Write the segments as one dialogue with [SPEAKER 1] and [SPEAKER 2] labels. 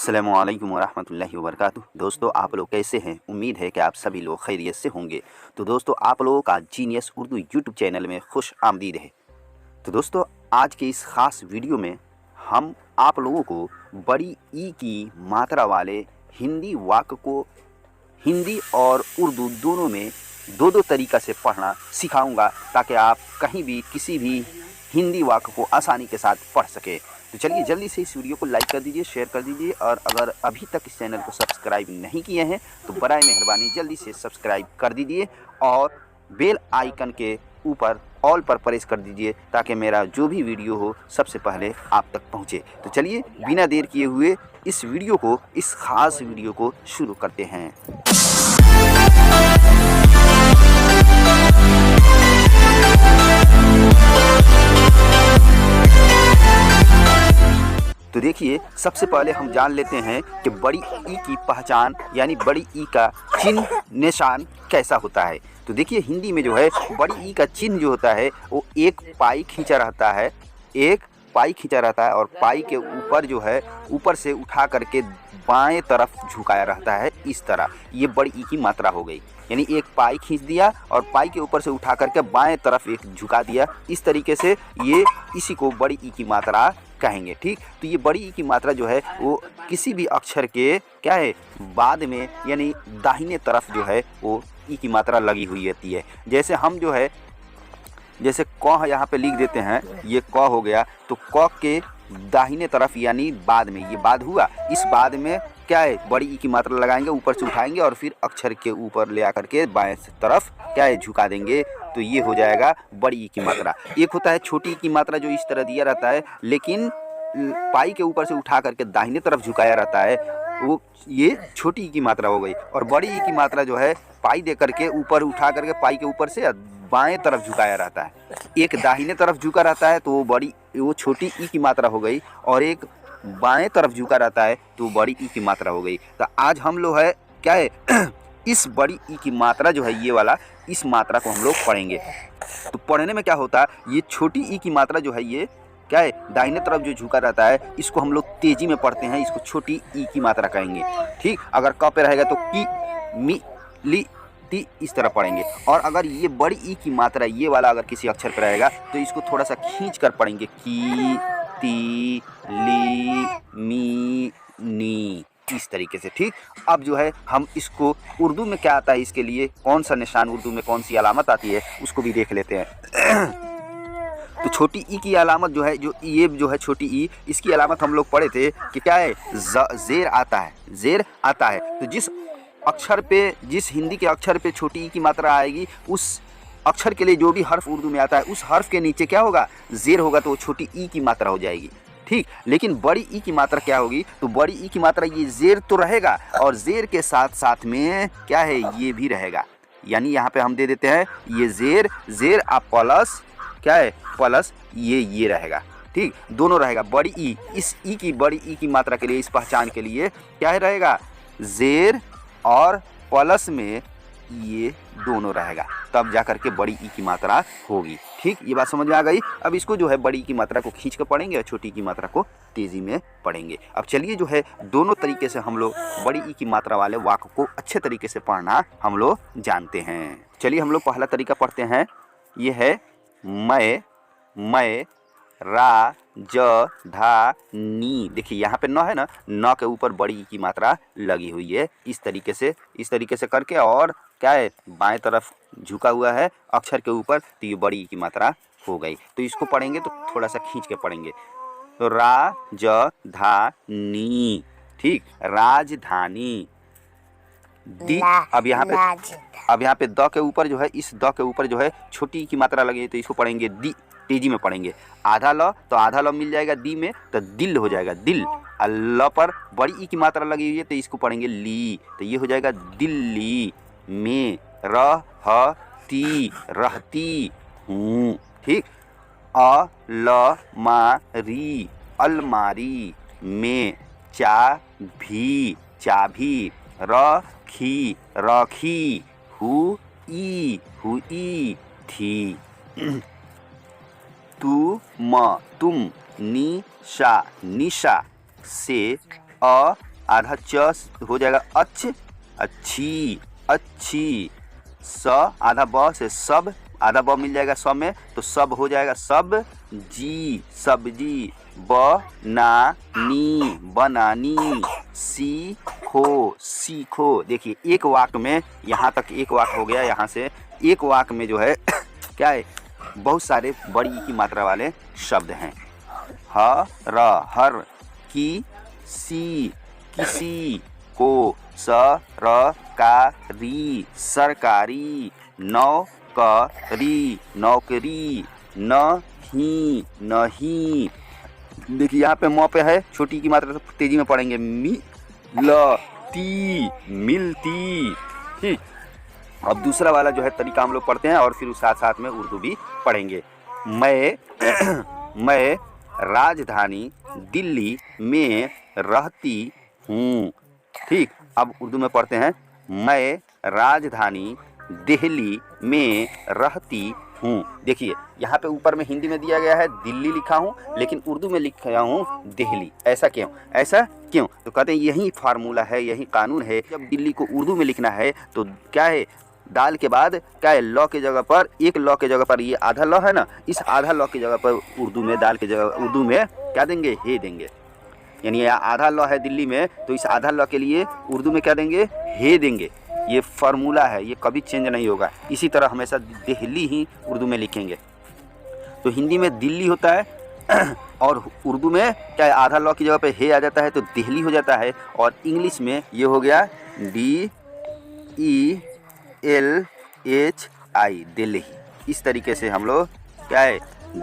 [SPEAKER 1] अस्सलामुअलैकुम वरहमतुल्लाहि वबरकातुहू। दोस्तों, आप लोग कैसे हैं? उम्मीद है कि आप सभी लोग खैरियत से होंगे। तो दोस्तों, आप लोगों का जीनियस उर्दू यूट्यूब चैनल में खुश आमदीद है। तो दोस्तों, आज के इस ख़ास वीडियो में हम आप लोगों को बड़ी ई की मात्रा वाले हिंदी वाक्य को हिंदी और उर्दू दोनों में दो दो तरीक़ा से पढ़ना सिखाऊंगा, ताकि आप कहीं भी किसी भी हिंदी वाक्य को आसानी के साथ पढ़ सके। तो चलिए जल्दी से इस वीडियो को लाइक कर दीजिए, शेयर कर दीजिए, और अगर अभी तक इस चैनल को सब्सक्राइब नहीं किए हैं तो बराए मेहरबानी जल्दी से सब्सक्राइब कर दीजिए और बेल आइकन के ऊपर ऑल पर प्रेस कर दीजिए, ताकि मेरा जो भी वीडियो हो सबसे पहले आप तक पहुंचे। तो चलिए बिना देर किए हुए इस वीडियो को, इस ख़ास वीडियो को शुरू करते हैं। तो देखिए, सबसे पहले हम जान लेते हैं कि बड़ी ई की पहचान यानी बड़ी ई का चिन्ह निशान कैसा होता है। तो देखिए, हिंदी में जो है बड़ी ई का चिन्ह जो होता है वो एक पाई खींचा रहता है, एक पाई खींचा रहता है, और पाई के ऊपर जो है ऊपर से उठा करके बाएं तरफ झुकाया रहता है। इस तरह ये बड़ी ई की मात्रा हो गई, यानी एक पाई खींच दिया और पाई के ऊपर से उठा करके बाएं तरफ एक झुका दिया। इस तरीके से ये इसी को बड़ी ई की मात्रा कहेंगे। ठीक, तो ये बड़ी ई की मात्रा जो है वो किसी भी अक्षर के क्या है बाद में यानी दाहिने तरफ जो है वो ई की मात्रा लगी हुई रहती है। जैसे हम जो है जैसे क यहाँ पे लिख देते हैं, ये क हो गया, तो क के दाहिने तरफ यानी बाद में, ये बाद हुआ, इस बाद में क्या है बड़ी ई की मात्रा लगाएंगे, ऊपर से उठाएंगे और फिर अक्षर के ऊपर ले आकर के बाएं तरफ क्या है झुका देंगे, तो ये हो जाएगा बड़ी ई की मात्रा। एक होता है छोटी ई की मात्रा जो इस तरह दिया रहता है, लेकिन पाई के ऊपर से उठा करके दाहिने तरफ झुकाया रहता है, वो ये छोटी ई की मात्रा हो गई। और बड़ी ई की मात्रा जो है पाई दे करके ऊपर उठा करके पाई के ऊपर से बाएं तरफ झुकाया रहता है, एक दाहिने तरफ झुका रहता है तो वो छोटी ई की मात्रा हो गई, और एक बाएं तरफ झुका रहता है तो बड़ी ई की मात्रा हो गई। तो आज हम लोग है क्या है इस बड़ी ई की मात्रा जो है ये वाला, इस मात्रा को हम लोग पढ़ेंगे। तो पढ़ने में क्या होता है, ये छोटी ई की मात्रा जो है ये क्या है दाहिने तरफ जो झुका रहता है, इसको हम लोग तेजी में पढ़ते हैं, इसको छोटी ई की मात्रा कहेंगे। ठीक, अगर क पे रहेगा तो की, मी, ली, ती, इस तरह पढ़ेंगे। और अगर ये बड़ी ई की मात्रा ये वाला अगर किसी अक्षर पर रहेगा तो इसको थोड़ा सा खींच कर पढ़ेंगे, की, ती, ली, मी, नी, इस तरीके से। ठीक, अब जो है हम इसको उर्दू में क्या आता है, इसके लिए कौन सा निशान उर्दू में कौन सी अलामत आती है उसको भी देख लेते हैं। तो छोटी ई की अलामत जो है, जो ये जो है छोटी ई, इसकी अलामत हम लोग पढ़े थे कि क्या है ज़ेर आता है, ज़ेर आता है। तो जिस अक्षर पे, जिस हिंदी के अक्षर पे छोटी ई की मात्रा आएगी, उस अक्षर के लिए जो भी हर्फ उर्दू में आता है उस हर्फ के नीचे क्या होगा, ज़ेर होगा, तो वो छोटी ई की मात्रा हो जाएगी। ठीक, लेकिन बड़ी ई की मात्रा क्या होगी, तो बड़ी ई की मात्रा ये ज़ेर तो रहेगा, और ज़ेर के साथ साथ में क्या है ये भी रहेगा, यानी यहाँ पे हम दे देते हैं ये ज़ेर, ज़ेर आप प्लस क्या है प्लस ये रहेगा। ठीक, दोनों रहेगा। बड़ी ई, इस ई की बड़ी ई की मात्रा के लिए, इस पहचान के लिए क्या है रहेगा, ज़ेर और प्लस में ये दोनों रहेगा, तब जा करके बड़ी ई की मात्रा होगी। ठीक, ये बात समझ में आ गई। अब इसको जो है बड़ी ई की मात्रा को खींच कर पढ़ेंगे और छोटी की मात्रा को तेज़ी में पढ़ेंगे। अब चलिए जो है दोनों तरीके से हम लोग बड़ी ई की मात्रा वाले वाक्य को अच्छे तरीके से पढ़ना हम लोग जानते हैं। चलिए हम लोग पहला तरीका पढ़ते हैं, ये है मैं, रा, ज, धा, नी। देखिए यहाँ पे न है ना, न के ऊपर बड़ी ई की मात्रा लगी हुई है। इस तरीके से करके, और क्या है बाएं तरफ झुका हुआ है अक्षर के ऊपर, तो ये बड़ी ई की मात्रा हो गई। तो इसको पढ़ेंगे तो थोड़ा सा खींच के पढ़ेंगे, तो रा, ज, धा, नी। ठीक, राजधानी, दी। अब यहाँ पे द के ऊपर जो है, इस द के ऊपर जो है छोटी ई की मात्रा लगी है, तो इसको पढ़ेंगे दी, तेजी में पढ़ेंगे। आधा ल, तो आधा ल मिल जाएगा दी में, तो दिल हो जाएगा दिल। ल पर बड़ी ई की मात्रा लगी हुई है तो इसको पढ़ेंगे ली, तो ये हो जाएगा दिल्ली में। रह, ह, ती, रहती हूँ। ठीक, अ, ल, मा, री, अलमारी में। चाभी, चाभी। रखी, रखी। हुई, थी। तुम, निशा, निशा। से, आधा च हो जाएगा अच्छ, अच्छी, अच्छी। स आधा ब से सब, आधा ब मिल जाएगा स में, तो सब हो जाएगा सब जी, सब्जी। ब ना नी, बनानी। सीखो, सीखो। देखिए एक वाक्य में, यहाँ तक एक वाक्य हो गया। यहाँ से एक वाक्य में जो है क्या है, बहुत सारे बड़ी ई की मात्रा वाले शब्द हैं। ह र हर, की सी, किसी, को स र का री, सरकारी। नौकरी, नौकरी। नहीं, नहीं। देखिए यहाँ पे म पे है, छोटी की मात्रा तो तेजी में पढ़ेंगे। मिलती, मिलती। ठीक, अब दूसरा वाला जो है तरीका हम लोग पढ़ते हैं और फिर साथ साथ में उर्दू भी पढ़ेंगे। मैं राजधानी दिल्ली में रहती हूँ। ठीक, अब उर्दू में पढ़ते हैं। मैं राजधानी दिल्ली में रहती हूँ। देखिए यहाँ पे ऊपर में हिंदी में दिया गया है दिल्ली लिखा हूँ, लेकिन उर्दू में लिखा हूँ दिल्ली। ऐसा क्यों, ऐसा क्यों? तो कहते हैं यही फार्मूला है, यही कानून है। जब दिल्ली को उर्दू में लिखना है तो क्या है, दाल के बाद क्या है, लॉ के जगह पर, एक लॉ के जगह पर ये आधा लॉ है ना, इस आधा लॉ की जगह पर उर्दू में, दाल के जगह उर्दू में क्या देंगे, हे देंगे। यानी आधा लॉ है दिल्ली में, तो इस आधा लॉ के लिए उर्दू में क्या देंगे, हे देंगे। ये फार्मूला है, ये कभी चेंज नहीं होगा। इसी तरह हमेशा दिल्ली ही उर्दू में लिखेंगे। तो हिंदी में दिल्ली होता है और उर्दू में क्या है, आधा लॉ की जगह पे हे आ जाता है तो दिल्ली हो जाता है। और इंग्लिश में ये हो गया DELHI, दिल्ली। इस तरीके से हम लोग क्या है,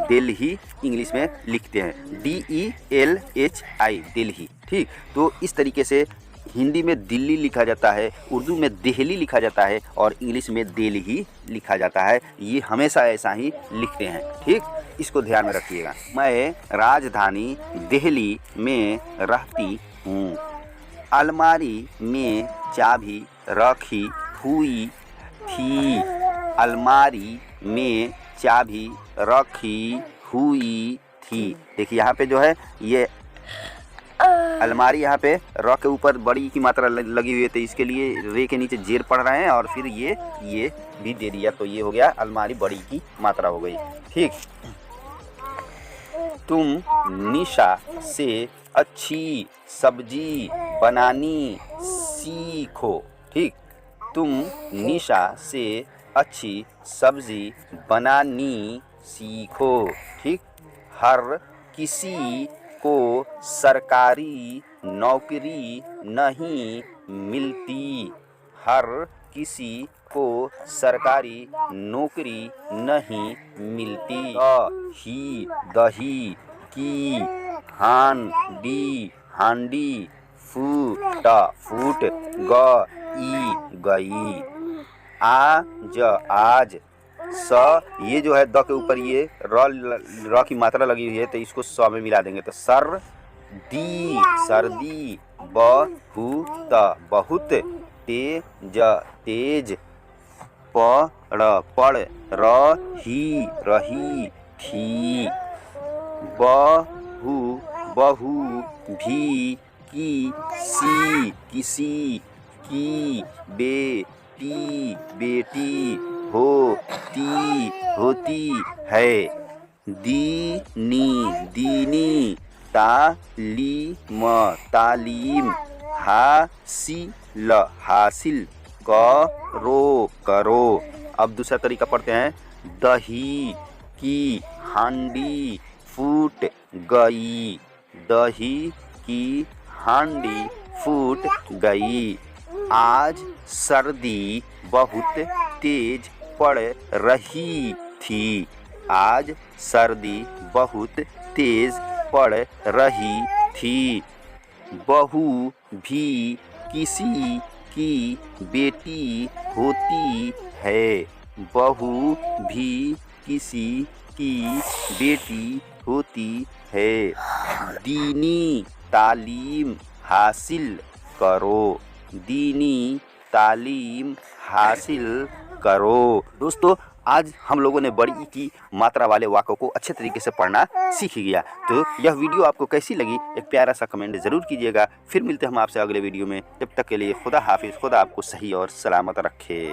[SPEAKER 1] दिल्ली इंग्लिश में लिखते हैं, DELHI, दिल्ली। ठीक, तो इस तरीके से हिंदी में दिल्ली लिखा जाता है, उर्दू में दिल्ली लिखा जाता है और इंग्लिश में दिल्ली लिखा जाता है। ये हमेशा ऐसा ही लिखते हैं। ठीक, इसको ध्यान में रखिएगा। मैं राजधानी दिल्ली में रहती हूँ। अलमारी में चाबी रखी हुई थी। अलमारी में चाबी रखी हुई थी। देखिए यहाँ पे जो है ये अलमारी, यहाँ पे र के ऊपर बड़ी की मात्रा लगी हुई है, तो इसके लिए रे के नीचे जेर पढ़ रहे हैं और फिर ये भी दे दिया, तो ये हो गया अलमारी, बड़ी की मात्रा हो गई। ठीक, तुम निशा से अच्छी सब्जी बनानी सीखो। ठीक, तुम निशा से अच्छी सब्जी बनानी सीखो। ठीक, हर किसी को सरकारी नौकरी नहीं मिलती। हर किसी को सरकारी नौकरी नहीं मिलती। ही, दही, की, हांडी, हांडी, फूट, फूट, गई। आज, आज। स, ये जो है द के ऊपर ये र की मात्रा लगी हुई है, तो इसको स में मिला देंगे, तो सर दी, सर्दी। बहुत, बहुत। तेज, तेज। पढ़, रही, रही थी। बहू, बहू भी, किसी, किसी की। बेटी, बेटी होती, होती है। दीनी, दीनी। तालीम, तालीम। हासिल, हासिल। करो, करो। अब दूसरा तरीका पढ़ते हैं। दही की हांडी फूट गई। दही की हांडी फूट गई। आज सर्दी बहुत तेज पड़ रही थी। आज सर्दी बहुत तेज पड़ रही थी। बहू भी किसी की बेटी होती है। बहू भी किसी की बेटी होती है। दीनी तालीम हासिल करो। दीनी तालीम हासिल करो। दोस्तों, आज हम लोगों ने बड़ी ई की मात्रा वाले वाक्यों को अच्छे तरीके से पढ़ना सीख गया। तो यह वीडियो आपको कैसी लगी एक प्यारा सा कमेंट ज़रूर कीजिएगा। फिर मिलते हैं हम आपसे अगले वीडियो में। तब तक के लिए खुदा हाफिज़। खुदा आपको सही और सलामत रखे।